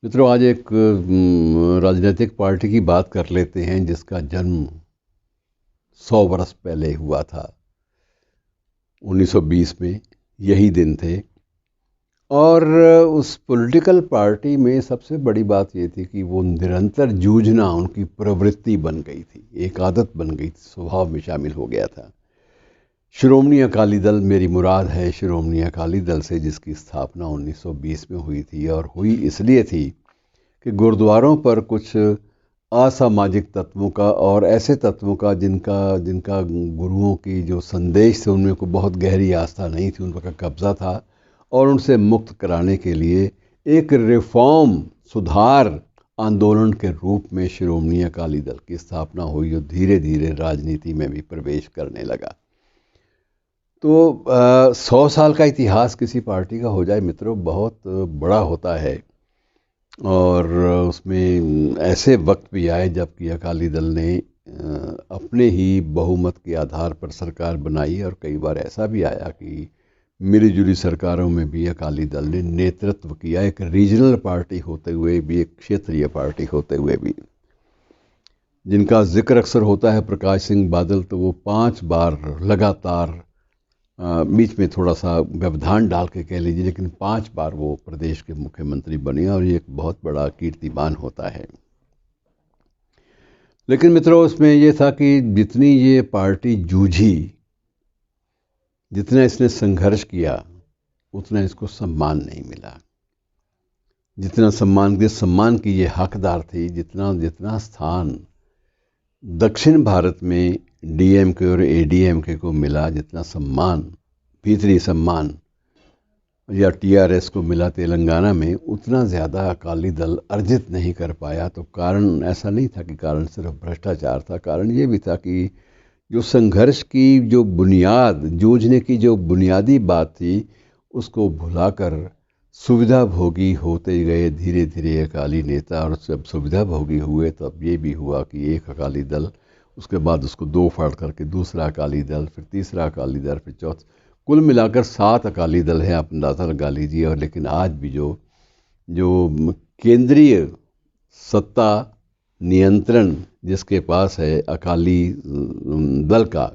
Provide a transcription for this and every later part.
मित्रों, आज एक राजनीतिक पार्टी की बात कर लेते हैं जिसका जन्म 100 बरस पहले हुआ था। 1920 में यही दिन थे। और उस पॉलिटिकल पार्टी में सबसे बड़ी बात ये थी कि वो निरंतर जूझना उनकी प्रवृत्ति बन गई थी, एक आदत बन गई थी, स्वभाव में शामिल हो गया था। श्रोमणी अकाली दल मेरी मुराद है श्रोमणी अकाली दल से, जिसकी स्थापना 1920 में हुई थी और हुई इसलिए थी कि गुरुद्वारों पर कुछ असामाजिक तत्वों का और ऐसे तत्वों का जिनका जिनका गुरुओं की जो संदेश थे उनमें को बहुत गहरी आस्था नहीं थी, उन पर कब्जा था। और उनसे मुक्त कराने के लिए एक रिफॉर्म, सुधार आंदोलन के रूप में श्रोमणी अकाली दल की स्थापना हुई, जो धीरे धीरे राजनीति में भी प्रवेश करने लगा। तो 100 साल का इतिहास किसी पार्टी का हो जाए मित्रों, बहुत बड़ा होता है। और उसमें ऐसे वक्त भी आए जबकि अकाली दल ने अपने ही बहुमत के आधार पर सरकार बनाई, और कई बार ऐसा भी आया कि मिली जुली सरकारों में भी अकाली दल ने नेतृत्व किया, एक रीजनल पार्टी होते हुए भी, एक क्षेत्रीय पार्टी होते हुए भी। जिनका जिक्र अक्सर होता है प्रकाश सिंह बादल, तो वो 5 बार लगातार, बीच में थोड़ा सा व्यवधान डाल के कह लीजिए, लेकिन 5 बार वो प्रदेश के मुख्यमंत्री बने, और ये एक बहुत बड़ा कीर्तिमान होता है। लेकिन मित्रों, उसमें ये था कि जितनी ये पार्टी जूझी, जितना इसने संघर्ष किया, उतना इसको सम्मान नहीं मिला। जितना सम्मान की ये हकदार थी, जितना जितना स्थान दक्षिण भारत में डीएमके और एडीएमके को मिला, जितना सम्मान, भीतरी सम्मान या टीआरएस को मिला तेलंगाना में, उतना ज़्यादा अकाली दल अर्जित नहीं कर पाया। तो कारण ऐसा नहीं था कि कारण सिर्फ भ्रष्टाचार था, कारण ये भी था कि जो संघर्ष की जो बुनियाद, जूझने की जो बुनियादी बात थी, उसको भुलाकर सुविधा भोगी होते गए धीरे धीरे अकाली नेता। और जब सुविधा भोगी हुए तब ये भी हुआ कि एक अकाली दल, उसके बाद उसको 2 फाड़ करके दूसरा अकाली दल, फिर तीसरा अकाली दल, फिर चौथा, कुल मिलाकर 7 अकाली दल हैं, आप अंदाज़ा लगा लीजिए। और लेकिन आज भी जो जो केंद्रीय सत्ता नियंत्रण जिसके पास है अकाली दल का,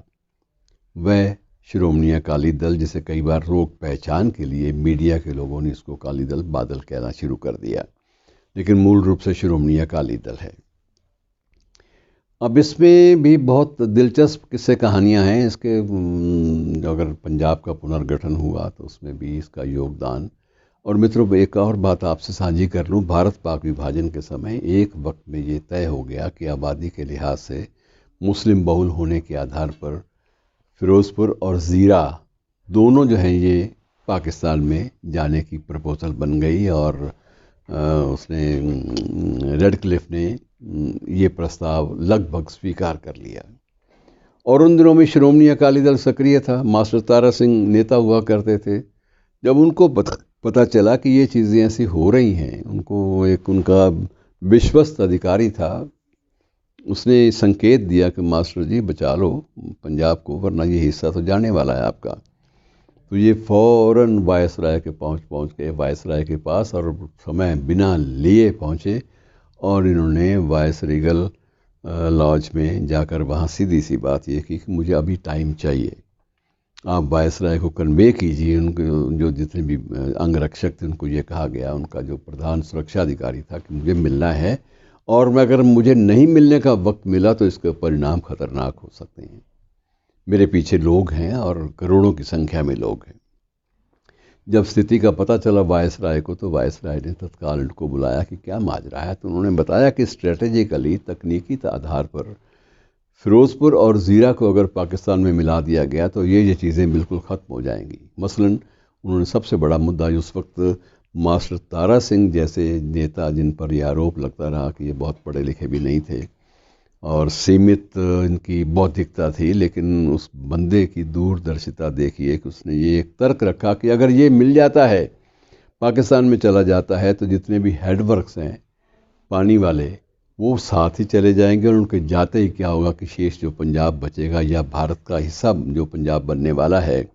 वह श्रोमणी अकाली दल, जिसे कई बार लोग पहचान के लिए मीडिया के लोगों ने इसको अकाली दल बादल कहना शुरू कर दिया, लेकिन मूल रूप से श्रोमणी अकाली दल है। अब इसमें भी बहुत दिलचस्प किस्से कहानियां हैं इसके। अगर पंजाब का पुनर्गठन हुआ तो उसमें भी इसका योगदान। और मित्रों, एक और बात आपसे साझी कर लूँ, भारत पाक विभाजन के समय एक वक्त में ये तय हो गया कि आबादी के लिहाज से मुस्लिम बहुल होने के आधार पर फिरोज़पुर और ज़ीरा दोनों जो हैं ये पाकिस्तान में जाने की प्रपोजल बन गई। और उसने, रेड क्लिफ ने ये प्रस्ताव लगभग स्वीकार कर लिया। और उन दिनों में श्रोमणी अकाली दल सक्रिय था, मास्टर तारा सिंह नेता हुआ करते थे। जब उनको पता चला कि ये चीज़ें ऐसी हो रही हैं, उनको एक उनका विश्वस्त अधिकारी था, उसने संकेत दिया कि मास्टर जी बचा लो पंजाब को, वरना ये हिस्सा तो जाने वाला है आपका। तो ये फ़ौरन वायसराय के पहुंच गए वायसराय के पास, और समय बिना लिए पहुंचे, और इन्होंने वायस रीगल लॉज में जाकर वहाँ सीधी सी बात ये की कि मुझे अभी टाइम चाहिए, आप वायसराय को कन्वे कीजिए। उनके जो जितने भी अंगरक्षक थे उनको ये कहा गया, उनका जो प्रधान सुरक्षा अधिकारी था, कि मुझे मिलना है, और अगर मुझे नहीं मिलने का वक्त मिला तो इसके परिणाम खतरनाक हो सकते हैं। मेरे पीछे लोग हैं और करोड़ों की संख्या में लोग हैं। जब स्थिति का पता चला वायसराय को, तो वायसराय ने तत्काल उनको बुलाया कि क्या माजरा है। तो उन्होंने बताया कि स्ट्रेटेजिकली, तकनीकी आधार पर फिरोज़पुर और ज़ीरा को अगर पाकिस्तान में मिला दिया गया तो ये चीज़ें बिल्कुल ख़त्म हो जाएंगी। मसलन उन्होंने सबसे बड़ा मुद्दा, उस वक्त मास्टर तारा सिंह जैसे नेता, जिन पर यह आरोप लगता रहा कि ये बहुत पढ़े लिखे भी नहीं थे और सीमित इनकी बौद्धिकता थी, लेकिन उस बंदे की दूरदर्शिता देखिए कि उसने ये एक तर्क रखा कि अगर ये मिल जाता है, पाकिस्तान में चला जाता है, तो जितने भी हेडवर्क्स हैं पानी वाले, वो साथ ही चले जाएंगे, और उनके जाते ही क्या होगा कि शेष जो पंजाब बचेगा, या भारत का हिस्सा जो पंजाब बनने वाला है,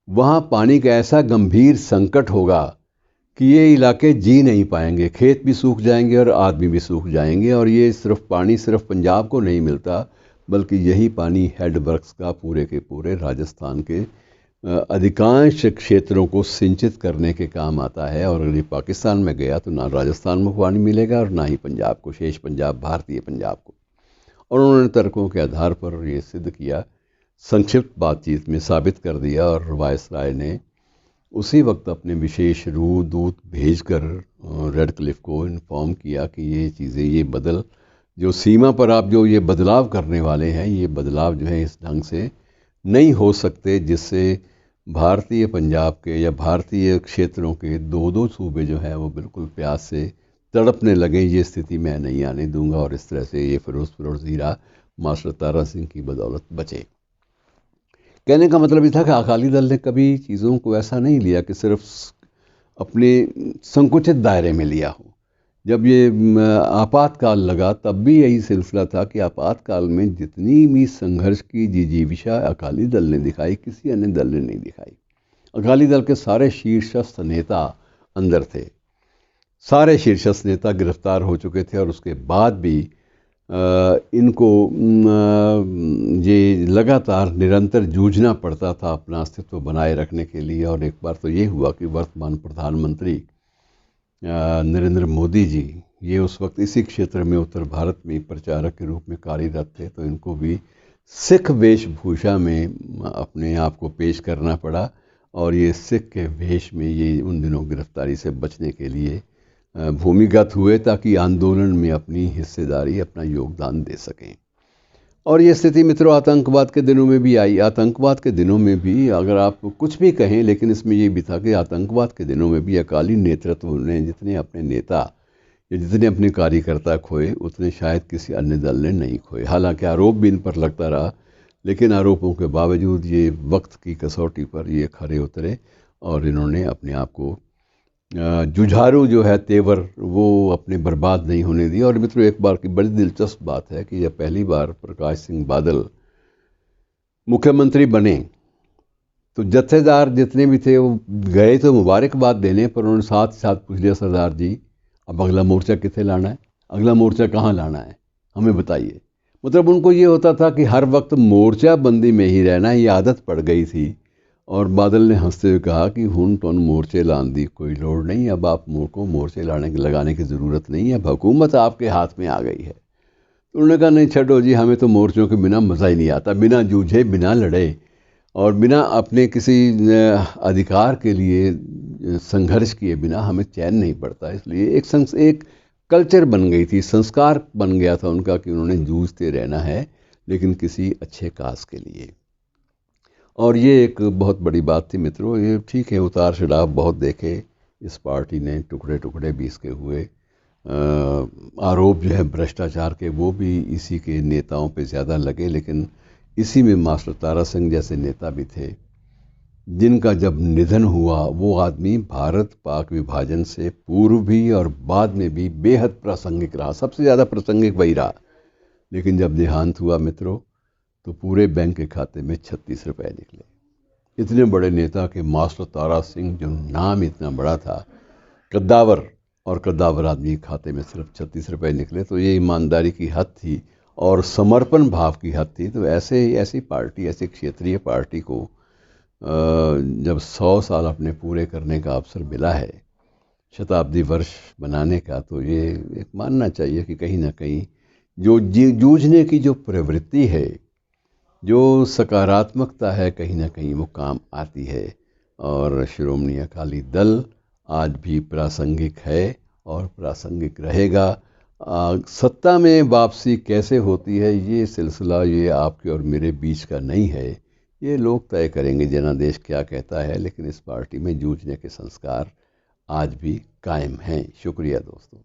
वहाँ पानी का ऐसा गंभीर संकट होगा कि ये इलाके जी नहीं पाएंगे, खेत भी सूख जाएंगे और आदमी भी सूख जाएंगे। और ये पानी सिर्फ पंजाब को नहीं मिलता, बल्कि यही पानी हेडवर्क्स का पूरे के पूरे राजस्थान के अधिकांश क्षेत्रों को सिंचित करने के काम आता है। और अगर ये पाकिस्तान में गया तो ना राजस्थान में पानी मिलेगा और ना ही पंजाब को, शेष पंजाब, भारतीय पंजाब को। और उन्होंने तर्कों के आधार पर ये सिद्ध किया, संक्षिप्त बातचीत में साबित कर दिया। और वायसराय ने उसी वक्त अपने विशेष दूत भेजकर रेड क्लिफ को इन्फॉर्म किया कि ये चीज़ें, ये जो सीमा पर आप जो ये बदलाव करने वाले हैं, ये बदलाव जो है इस ढंग से नहीं हो सकते जिससे भारतीय पंजाब के या भारतीय क्षेत्रों के दो दो सूबे जो है वो बिल्कुल प्यास से तड़पने लगे। ये स्थिति मैं नहीं आने दूंगा और इस तरह से ये फिरोजपुर ज़ीरा मास्टर तारा सिंह की बदौलत बचे। कहने का मतलब ये था कि अकाली दल ने कभी चीज़ों को ऐसा नहीं लिया कि सिर्फ अपने संकुचित दायरे में लिया हो। जब ये आपातकाल लगा तब भी यही सिलसिला था कि आपातकाल में जितनी भी संघर्ष की जिजीविषा अकाली दल ने दिखाई, किसी अन्य दल ने नहीं दिखाई। अकाली दल के सारे शीर्षस्थ नेता अंदर थे, सारे शीर्षस्थ नेता गिरफ्तार हो चुके थे और उसके बाद भी इनको ये लगातार निरंतर जूझना पड़ता था अपना अस्तित्व बनाए रखने के लिए। और एक बार तो ये हुआ कि वर्तमान प्रधानमंत्री नरेंद्र मोदी जी, ये उस वक्त इसी क्षेत्र में उत्तर भारत में प्रचारक के रूप में कार्यरत थे, तो इनको भी सिख वेशभूषा में अपने आप को पेश करना पड़ा। और ये सिख के वेश में ये उन दिनों गिरफ्तारी से बचने के लिए भूमिगत हुए ताकि आंदोलन में अपनी हिस्सेदारी, अपना योगदान दे सकें। और ये स्थिति मित्रों आतंकवाद के दिनों में भी आई। आतंकवाद के दिनों में भी अगर आप कुछ भी कहें, लेकिन इसमें ये भी था कि आतंकवाद के दिनों में भी अकाली नेतृत्व ने जितने अपने नेता या जितने अपने कार्यकर्ता खोए, उतने शायद किसी अन्य दल ने नहीं खोए। हालांकि आरोप भी इन पर लगता रहा, लेकिन आरोपों के बावजूद ये वक्त की कसौटी पर ये खरे उतरे और इन्होंने अपने आप को जुझारू जो है तेवर वो अपने बर्बाद नहीं होने दिया। और मित्रों एक बार की बड़ी दिलचस्प बात है कि जब पहली बार प्रकाश सिंह बादल मुख्यमंत्री बने तो जत्थेदार जितने भी थे वो गए तो मुबारकबाद देने, पर उन्होंने साथ साथ पूछ लिया, सरदार जी अब अगला मोर्चा कितने लाना है, अगला मोर्चा कहाँ लाना है, हमें बताइए। मतलब उनको ये होता था कि हर वक्त मोर्चा बंदी में ही रहना, ये आदत पड़ गई थी। और बादल ने हंसते हुए कहा कि हुन तो मोर्चे लाने की कोई लोड़ नहीं, अब आप को मोर्चे लगाने की ज़रूरत नहीं है, अब हुकूमत आपके हाथ में आ गई है। तो उन्होंने कहा नहीं छोड़ो जी, हमें तो मोर्चों के बिना मज़ा ही नहीं आता, बिना जूझे, बिना लड़े और बिना अपने किसी अधिकार के लिए संघर्ष किए बिना हमें चैन नहीं पड़ता। इसलिए एक कल्चर बन गई थी, संस्कार बन गया था उनका कि उन्होंने जूझते रहना है, लेकिन किसी अच्छे काज के लिए। और ये एक बहुत बड़ी बात थी मित्रों। ये ठीक है, उतार चढ़ाव बहुत देखे इस पार्टी ने, टुकड़े टुकड़े भी इसके हुए, आरोप जो है भ्रष्टाचार के वो भी इसी के नेताओं पे ज़्यादा लगे, लेकिन इसी में मास्टर तारा सिंह जैसे नेता भी थे जिनका जब निधन हुआ वो आदमी भारत पाक विभाजन से पूर्व भी और बाद में भी बेहद प्रासंगिक रहा, सबसे ज़्यादा प्रासंगिक वही रहा। लेकिन जब देहांत हुआ मित्रों तो पूरे बैंक के खाते में 36 रुपए निकले। इतने बड़े नेता के मास्टर तारा सिंह, जो नाम इतना बड़ा था, कद्दावर, और कद्दावर आदमी के खाते में सिर्फ 36 रुपए निकले, तो ये ईमानदारी की हद थी और समर्पण भाव की हद थी। तो ऐसी पार्टी, ऐसी क्षेत्रीय पार्टी को जब 100 साल अपने पूरे करने का अवसर मिला है, शताब्दी वर्ष बनाने का, तो ये एक मानना चाहिए कि कहीं ना कहीं जो जूझने की जो प्रवृत्ति है, जो सकारात्मकता है, कहीं ना कहीं वो काम आती है। और श्रोमणी अकाली दल आज भी प्रासंगिक है और प्रासंगिक रहेगा। सत्ता में वापसी कैसे होती है ये सिलसिला ये आपके और मेरे बीच का नहीं है, ये लोग तय करेंगे, जनादेश क्या कहता है। लेकिन इस पार्टी में जूझने के संस्कार आज भी कायम हैं। शुक्रिया दोस्तों।